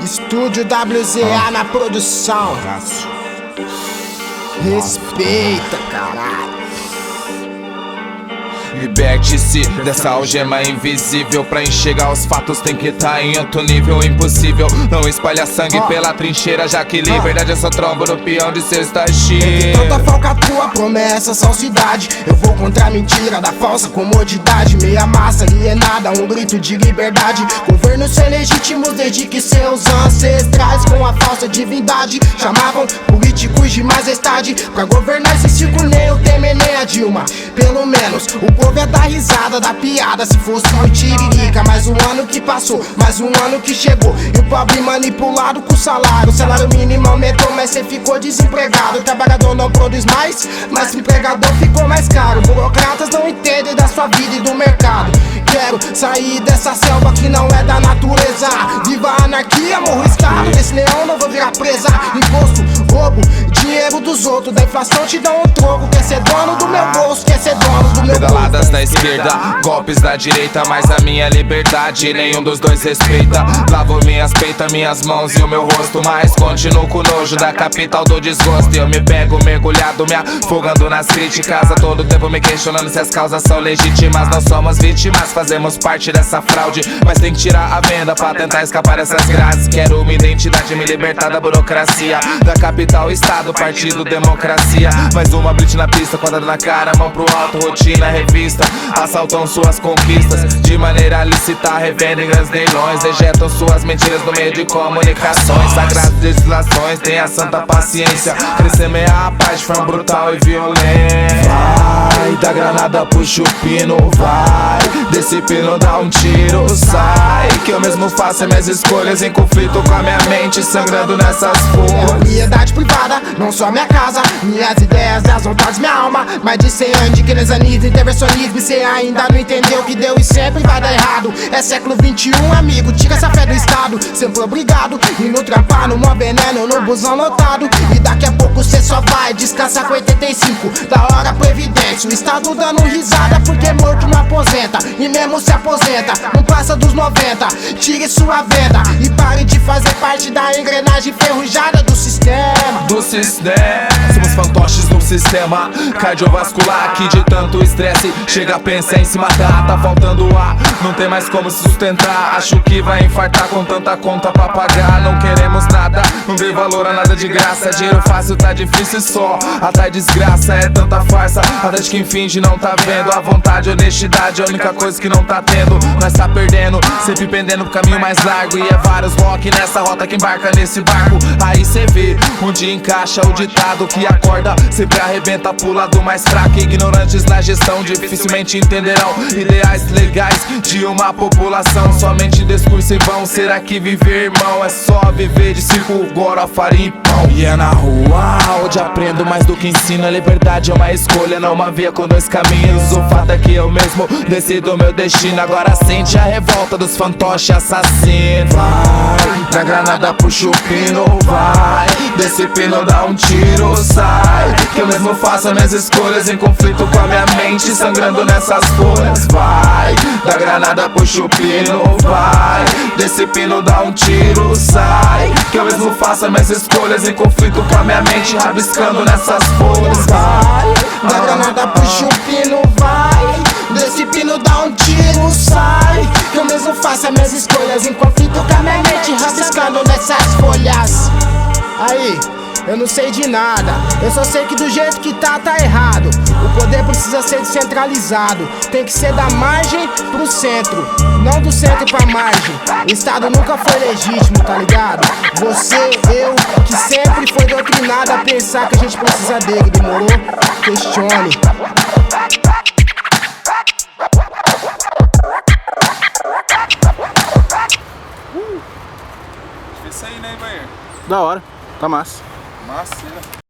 Estúdio WZA na produção. Respeita, caralho. Liberte-se dessa algema invisível. Pra enxergar os fatos tem que tá em outro nível. Impossível não espalhar sangue pela trincheira, já que liberdade é só trombo no peão de sexta-feira. Tanta falcatrua, promessa, falsidade. Eu vou contra a mentira da falsa comodidade. Meia massa, alienada, um grito de liberdade. Governos ser legítimos desde que seus ancestrais com a falsa divindade chamavam políticos de majestade pra governar esse ciclo. Nem o Temer nem a Dilma. Pelo menos o povo é dar risada da piada se fosse uma tiririca. Mais um ano que passou, mais um ano que chegou, e o pobre manipulado com o salário. O salário mínimo aumentou, mas cê ficou desempregado. O trabalhador não produz mais, mas o empregador ficou mais caro. Burocratas não entendem da sua vida e do mercado. Quero sair dessa selva que não é da natureza. Viva a anarquia, morro o estado. Desse leão não vou virar presa. Imposto, roubo, dinheiro dos outros. Da inflação te dão um troco. Quer ser dono do meu bolso, quer ser dono do meu bolso. Pedaladas da esquerda, golpes da direita, mas a minha liberdade nenhum dos dois respeita. Lavo minhas peitas, minhas mãos e o meu rosto, mas continuo com nojo da capital do desgosto. E eu me pego mergulhado, me afogando nas críticas. A todo tempo me questionando se as causas são legítimas. Não somos vítimas, fazemos parte dessa fraude, mas tem que tirar a venda pra tentar escapar dessas grades. Quero uma identidade, me libertar da burocracia, da capital, estado, partido, democracia. Mais uma blitz na pista, quadrado na cara, mão pro alto, rotina, revista. Assaltam suas conquistas de maneira lícita, revendem grandes leilões, ejetam suas mentiras no meio de comunicações. Sagradas legislações, tenha santa paciência. Crescer meia paz de forma brutal e violenta. Vai, da granada puxa o pino, vai, desse pino dá um tiro, sai. Que eu mesmo faço minhas escolhas em conflito com a minha mente, sangrando nessas folhas. Propriedade privada, não só minha casa, minhas ideias, as vontades, minha alma. Mais de 100 anos de keynesianismo, intervencionismo, e cê ainda não entendeu que deu e sempre vai dar errado. É século 21, amigo, tira essa fé do estado. Sempre obrigado, e no trabalho, no mó veneno, no busão lotado. E daqui a pouco cê só vai descansar com 85, da hora previdência. O estado dando risada porque morto não aposenta, e mesmo se aposenta, não passa dos 90. Tire sua venda e pare de fazer parte da engrenagem enferrujada do sistema. Somos fantoches no sistema cardiovascular que de tanto estresse chega a pensar em se matar. Tá faltando ar, não tem mais como se sustentar. Acho que vai infartar com tanta conta pra pagar. Não queremos nada, não dê valor a nada de graça. Dinheiro fácil tá difícil só, atrai desgraça. É tanta farsa, até de quem finge não tá vendo. A vontade, a honestidade é a única coisa que não tá tendo. Nós tá perdendo, sempre pendendo pro caminho mais largo. E é vários rock nessa rota que embarca nesse barco. Aí cê vê onde encaixa o ditado que acorda sempre arrebenta pro lado mais fraco. Ignorantes na gestão dificilmente entenderão ideais legais de uma população. Somente discurso em vão. Será que viver, irmão, é só viver de circo, gora, farinha e pão? E é na rua onde aprendo mais do que ensino. A liberdade é uma escolha, não uma via com dois caminhos. O fato é que eu mesmo decido meu destino. Agora sente a revolta dos fantoches assassinos. Vai, da granada puxa o pino, vai, desse pino dá um tiro, sai. Que eu mesmo faço minhas escolhas em conflito com a minha mente, sangrando nessas folhas. Vai, da granada puxa o pino, vai, desse pino dá um tiro, sai. Que eu mesmo faço minhas escolhas em conflito com a minha mente, rabiscando nessas folhas. Vai, da granada puxa o pino, vai, desse pino dá um tiro, sai. Que eu mesmo faço minhas escolhas em conflito com a minha mente, rabiscando nessas folhas. Aí, eu não sei de nada, eu só sei que do jeito que tá errado. O poder precisa ser descentralizado, tem que ser da margem pro centro, não do centro pra margem. O estado nunca foi legítimo, tá ligado? Você, eu, que sempre foi doutrinado a pensar que a gente precisa dele, demorou? Questione. Isso aí, né, banheiro? Da hora, tá massa. Massa, né?